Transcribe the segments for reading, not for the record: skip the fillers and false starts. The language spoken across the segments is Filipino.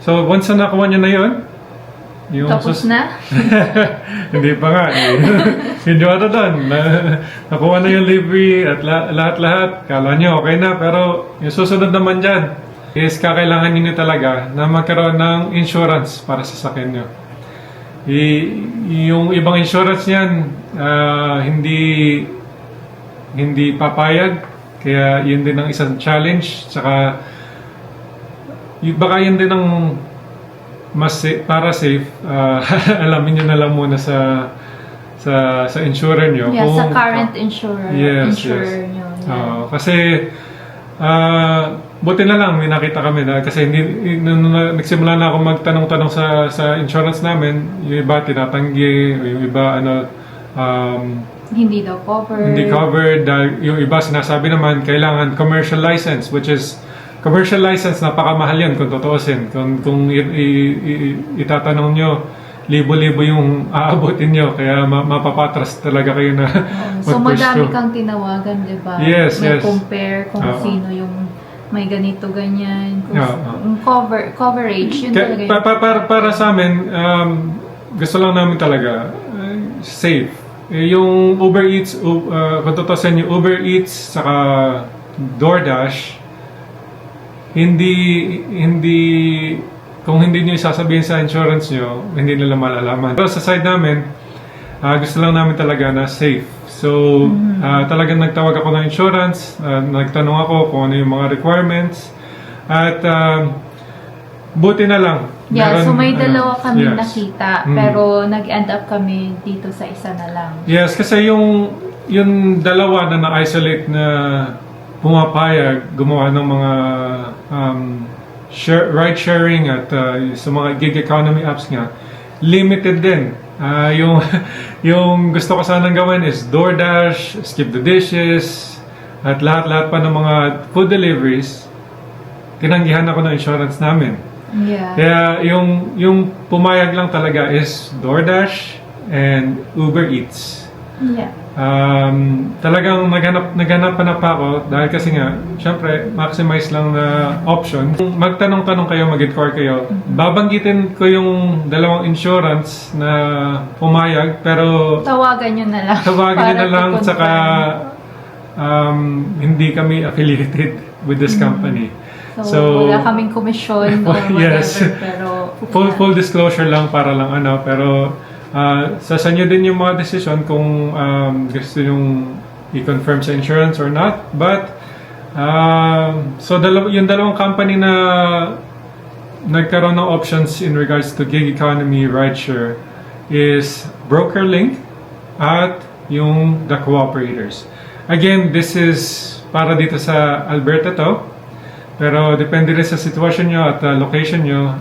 So, once na nakuha niya na yun, yung Tapos na? Hindi pa nga. Hindi ata doon. Nakuha na yung livery at lahat-lahat. Kala niyo okay na. Pero yung susunod naman dyan is kakailangan niyo talaga na magkaroon ng insurance para sa sakyan niyo. Yung ibang insurance niyan, hindi papayag. Kaya yun din ang isang challenge. Tsaka baka yun din ang mas para safe, alamin nyo na lang muna sa insurer nyo. Yeah, sa current insurer Yes. nyo. Yeah. Kasi buti na lang may nakita kami na kasi nung nagsimula na ako magtanong-tanong sa insurance namin, yung iba tinatanggi, yung iba Hindi daw covered. hindi covered. Yung iba sinasabi naman kailangan commercial license, which is commercial license, napakamahal yan kung tutuusin. Kung itatanong nyo, libo-libo yung aabutin nyo, kaya mapapatras talaga kayo na So madami kang tinawagan, di ba? Yes, may yes. compare kung sino yung may ganito, ganyan. Kung yung coverage, yun talaga yun. Para sa amin, gusto lang namin talaga safe. Yung Uber Eats, kung tutuusin yung Uber Eats saka DoorDash, kung hindi nyo isasabihin sa insurance nyo, hindi nila malalaman. Pero sa side namin, gusto lang namin talaga na safe. So, talagang nagtawag ako ng insurance, nagtanong ako kung ano yung mga requirements, at buti na lang. Yeah, so may dalawa kami yes. nakita, pero nag-end up kami dito sa isa na lang. Yes, kasi yung dalawa na na-isolate na pumapayag, gumawa ng mga ride-sharing at sa mga gig economy apps nga, limited din. Yung gusto ko sanang gawin is DoorDash, Skip the Dishes, at lahat-lahat pa ng mga food deliveries, tinanggihan ako ng insurance namin. Yeah. Kaya yung pumayag lang talaga is DoorDash and Uber Eats. Yeah. Talagang naghanap-hanap pa ako dahil kasi nga, syempre, maximize lang na option. Kung magtanong-tanong kayo, mag-inquire kayo, babanggitin ko yung dalawang insurance na pumayag, pero Tawagan nyo na lang. tawagan nyo na lang, to saka hindi kami affiliated with this company. So, wala kaming komisyon or whatever, yes. pero Full disclosure lang para lang pero sa inyo din yung mga decision kung gusto yung i-confirm sa insurance or not. But so yung dalawang company na nagkaroon ng options in regards to gig economy rideshare is BrokerLink at yung The Cooperators. Again, this is para dito sa Alberta to. Pero depende rin sa sitwasyon nyo at location nyo,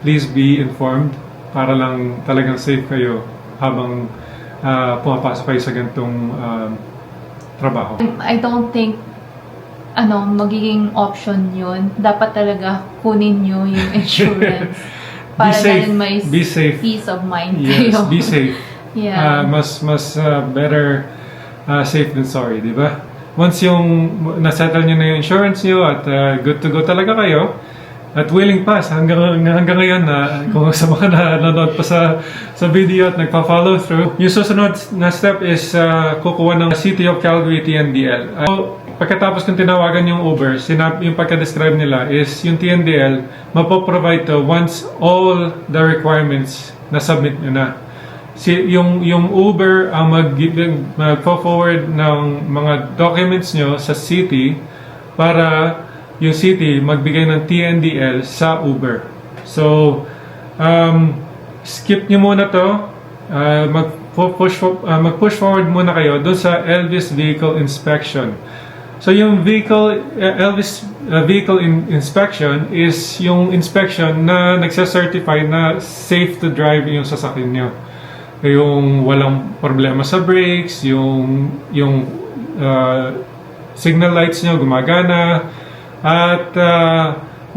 please be informed para lang talagang safe kayo habang pumapasok kayo sa ganitong trabaho. I don't think magiging option yun. Dapat talaga kunin nyo yung insurance para safe. may Be safe. peace of mind Yes, kayo. be safe. Yeah. Mas better safe than sorry, di ba? Once yung nasettle nyo na yung insurance nyo at good to go talaga kayo, at willing pass hanggang ngayon na kung sa mga nanonood pa sa video at nagpa-follow through, yung susunod na step is kukuha ng City of Calgary TNDL. Pagkatapos kung tinawagan yung Uber, yung pagka-describe nila is yung TNDL mapoprovide to once all the requirements na submit nyo na. Yung Uber ang mag-forward ng mga documents nyo sa city para yung city magbigay ng TNDL sa Uber. So, skip nyo muna to. Mag-push forward muna kayo doon sa Elvis Vehicle Inspection. So, yung Elvis Vehicle Inspection is yung inspection na nagsacertify na safe to drive yung sasakyan nyo. Yung walang problema sa brakes, yung signal lights nyo gumagana, at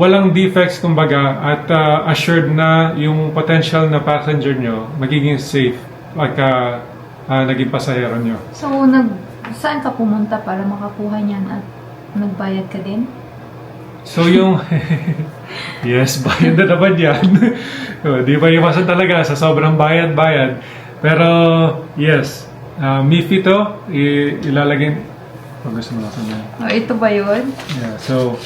walang defects kumbaga, at assured na yung potential na passenger nyo magiging safe pagka naging pasahero nyo. So, saan ka pumunta para makakuha niyan at nagbayad ka din? So yung Yes, bayad na naman yan. Di ba iwasan talaga sa sobrang bayad-bayad. Pero, yes, MIFI to, ilalagay, gusto mo natin yan. Oh, ito ba yun? Yeah, so,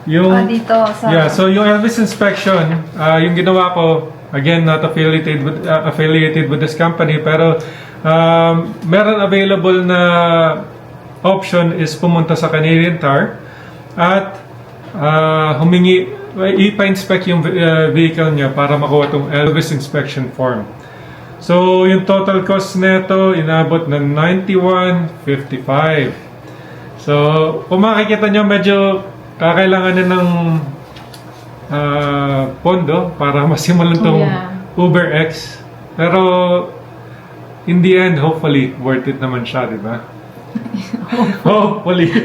yung, Dito sa... yeah, so yung Elvis inspection, yung ginawa ko, again, not affiliated with this company, pero meron available na option is pumunta sa Canadian Tire at humingi, ipa-inspect yung vehicle niya para makuha itong Elvis inspection form. So, yung total cost nito inabot ng $91.55. So, kung makikita nyo, medyo kakailanganin ng pondo para masimulan tong UberX. Pero, in the end, hopefully, worth it naman siya, di ba? Hopefully.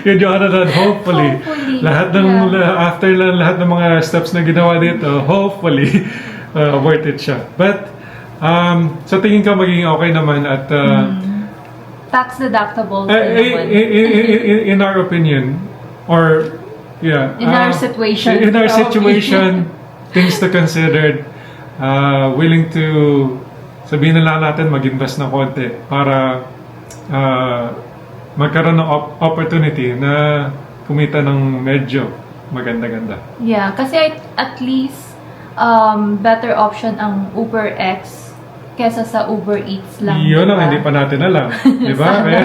Yun yung ano doon, hopefully. Lahat ng, after lahat ng mga steps na ginawa dito, hopefully, worth it siya. But, sa tingin ko magiging okay naman at tax deductible. In our opinion, or yeah, in our situation, things to consider. Willing to sabihin na lang natin mag-invest ng konti para magkaroon ng opportunity na kumita ng medyo maganda-ganda. Yeah, kasi at least better option ang UberX kesa sa Uber Eats lang. Yun ang diba? hindi pa natin alam. Di ba? Kaya,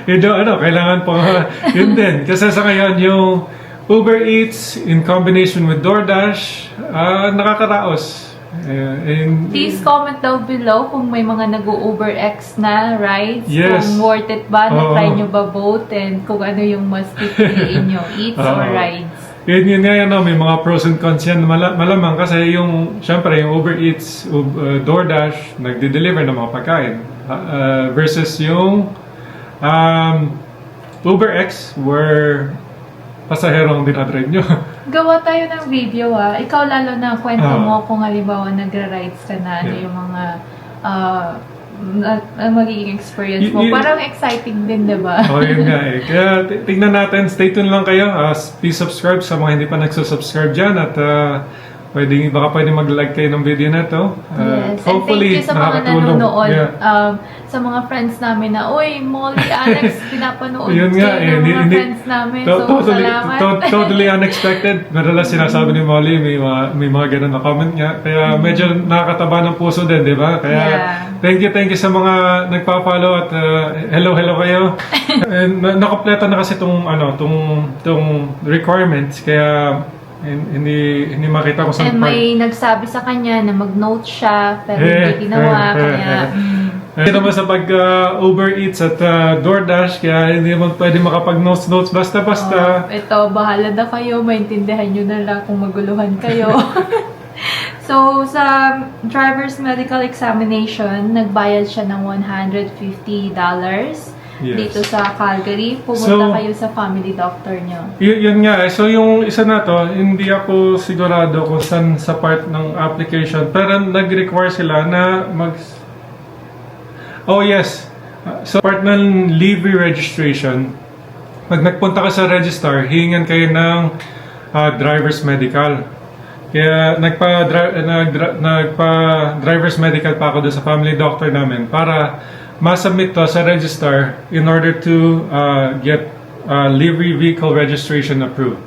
yun, kailangan pa, yun din. Kasi sa ngayon, yung Uber Eats in combination with DoorDash, nakakaraos. Please comment down below kung may mga nag-Uber X na rides. Yes. Kung worth it ba, na-try nyo ba both, and kung ano yung mas pipiliin nyo, Eats or rides. Yun nga yan, may mga pros and cons yan malamang kasi yung, syempre, yung Uber Eats, DoorDash, nagde-deliver ng mga pagkain versus yung UberX where pasahero ang dinadrive nyo. Gawa tayo ng video Ikaw lalo na kwento mo kung halimbawa nagra-rides ka na, ano yung mga magiging experience mo. Parang exciting din, diba? Yun nga eh. Kaya tignan natin, stay tuned lang kayo. Please subscribe sa mga hindi pa nagsusubscribe dyan at baka pwede mag-like kayo ng video na to. Yes, Hopefully, and thank you sa mga nakakatulong. nanonood. Yeah. Sa mga friends namin na, uy, Molly, Alex, pinapanood Yun nga, kayo ng mga friends namin. So, salamat. Totally unexpected. Madalas sinasabi ni Molly, may mga ganun na comment niya. Kaya medyo nakakataba ng puso din, di ba? Kaya thank you sa mga nagpa-follow at hello kayo. And nakompleto na kasi tong requirements. Kaya hindi makita ko sa And may nagsabi sa kanya na mag-note siya, pero hindi ginawa. Kaya... Hindi naman sa pag-Uber Eats at DoorDash, kaya hindi naman pwede makapag-notes basta-basta. Ito, bahala na kayo. Maintindihan nyo na lang kung maguluhan kayo. So, sa driver's medical examination, nagbayad siya ng $150 dito sa Calgary. Pumunta kayo sa family doctor nyo. Yun nga eh. So, yung isa na to, hindi ako sigurado kung saan sa part ng application. Pero nag-require sila na Oh yes. So part ng livery registration, pag nagpunta ka sa register, hihingan kayo ng driver's medical. Kaya nagpa-driver's medical pa ako doon sa family doctor namin para masubmit to sa register in order to get livery vehicle registration approved.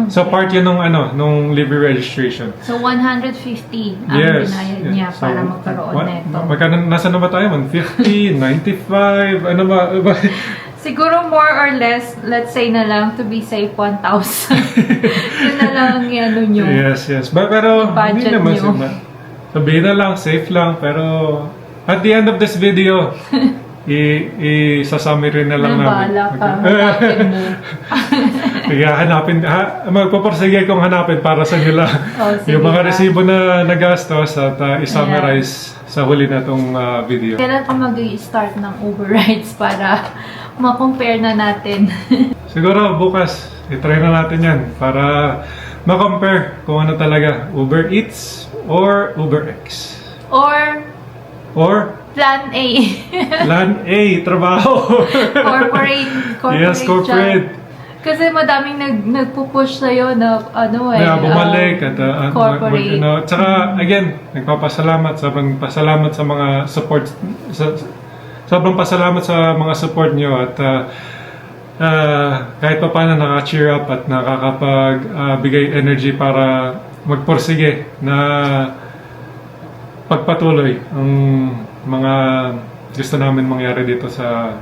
So part yun nung livery registration. So 150 ang binayad niya para magkaroon nito. Nasa na ba tayo? 150, 95, ano ba? Siguro more or less, let's say na lang to be safe 1,000. Yun na lang ang ano nyo. Yes. Pero hindi naman sabihin na lang, safe lang. Pero at the end of this video, i-summary na lang namin. Nabala ka, hanapin mo. Kaya magpaparsige kong hanapin para sa nila yung mga resibo na nagastos at i-summarize sa huli na itong video. Kailan ka mag-i-start ng Uber rides para ma-compare na natin? Siguro bukas, i-try na natin yan para ma-compare kung ano talaga, Uber Eats or UberX. Or Plan A. Plan A, trabaho. Corporate Yes, corporate. Kasi madaming nagpupush sa'yo na bumalik at corporate. Tsaka again, sobrang pasalamat sa mga support sobrang pasalamat sa mga support nyo at kahit pa paano nakaka-cheer up at nakakapag-bigay energy para magporsige na pagpatuloy ang mga gusto namin mangyari dito sa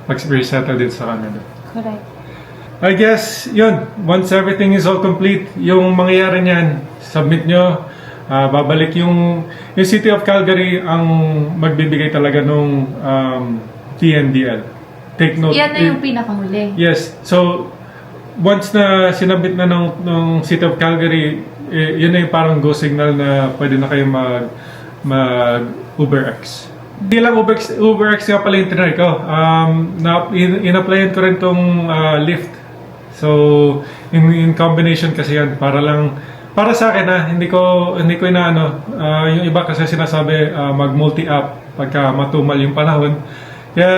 pag-resettle din sa Canada. Correct. I guess, yun. Once everything is all complete, yung mangyayari niyan, submit nyo. Babalik yung City of Calgary ang magbibigay talaga nung TNDL. Take note. Yan na yung pinakahuli. Yes. So, once na sinabit na ng City of Calgary, yun na yung parang go signal na pwede na kayo mag UberX. Hindi lang UberX nga pala yung tinry ko. In-applyan ko rin tong Lyft. So, in combination kasi yan. Para sa akin hindi ko inaano. Yung iba kasi sinasabi mag multi-app pagka matumal yung panahon. Kaya,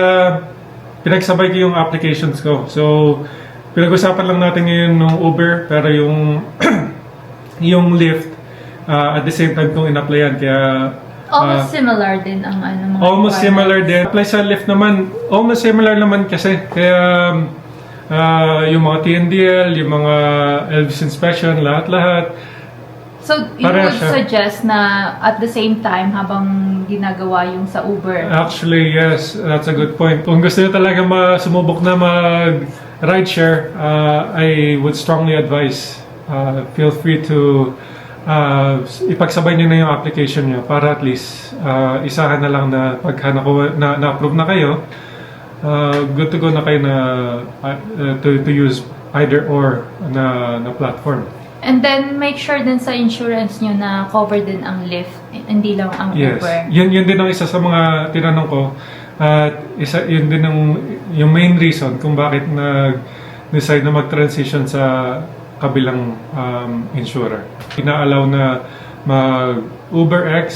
pinagsabay ko yung applications ko. So, pinag-usapan lang natin ngayon ng Uber, pero yung yung Lyft, at the same time kong in-applyan. Kaya, Almost similar din ang mga almost similar din. Apply sa Lyft naman, almost similar naman kasi. Kaya, yung mga TNDL, yung mga Elvis inspection, lahat-lahat. So, you would suggest na at the same time habang ginagawa yung sa Uber? Actually, yes. That's a good point. Kung gusto nyo talaga sumubok na mag-rideshare, I would strongly advise, feel free to ipagsabay nyo na yung application nyo para at least isahan na lang na pagka na-approve na kayo, good to go na kayo na to use either or na platform. And then, make sure din sa insurance nyo na cover din ang Lyft, hindi lang ang Yes. Uber. Yun din ang isa sa mga tinanong ko. At yun din yung main reason kung bakit nag-decide na mag-transition sa kabilang insurer. Ina-allow na mag-UberX,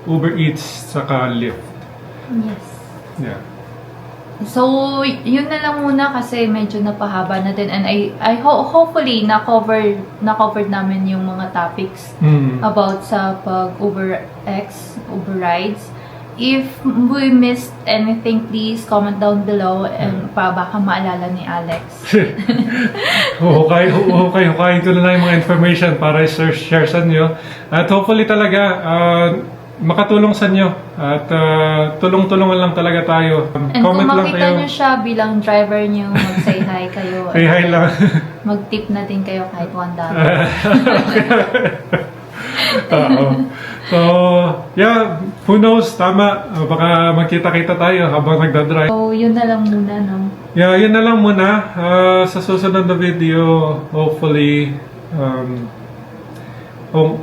Uber Eats, saka Lyft. Yes. Yeah. So, yun na lang muna kasi medyo napahaba na din, and hopefully na-covered namin yung mga topics about sa Uber rides. If we missed anything, please comment down below and baka maalala ni Alex. Hukayin ko na lang yung mga information para share sa inyo. At hopefully talaga makatulong sa inyo at tulong-tulungan lang talaga tayo. And Comment kung lang makita kayo. nyo siya bilang driver nyo, mag-say hi kayo. Say hi lang. Mag-tip na din kayo kahit $1. So, yeah, who knows, tama. Baka magkita-kita tayo habang nagdadrive. So, yun na lang muna, no? Yeah, yun na lang muna. Sa susunod na video, hopefully,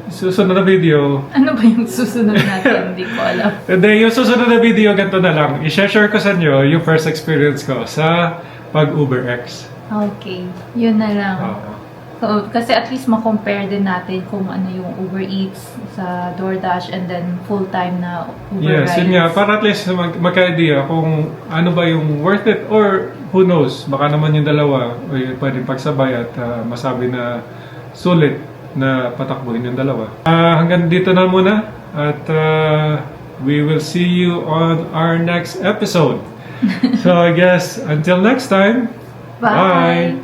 susunod na video. Ano ba yung susunod natin? Hindi ko alam. Hindi, yung susunod na video, ganito na lang. I-share ko sa inyo yung first experience ko sa pag-UberX. Okay. Yun na lang. Oo. So, kasi at least ma-compare din natin kung ano yung Uber Eats sa DoorDash and then full-time na Uber Yes, rides. yun nga. Para at least magka-idea kung ano ba yung worth it or who knows, baka naman yung dalawa pwedeng pagsabay at masabi na sulit na patakbuhin yung dalawa. Hanggang dito na muna at we will see you on our next episode. So I guess until next time, Bye!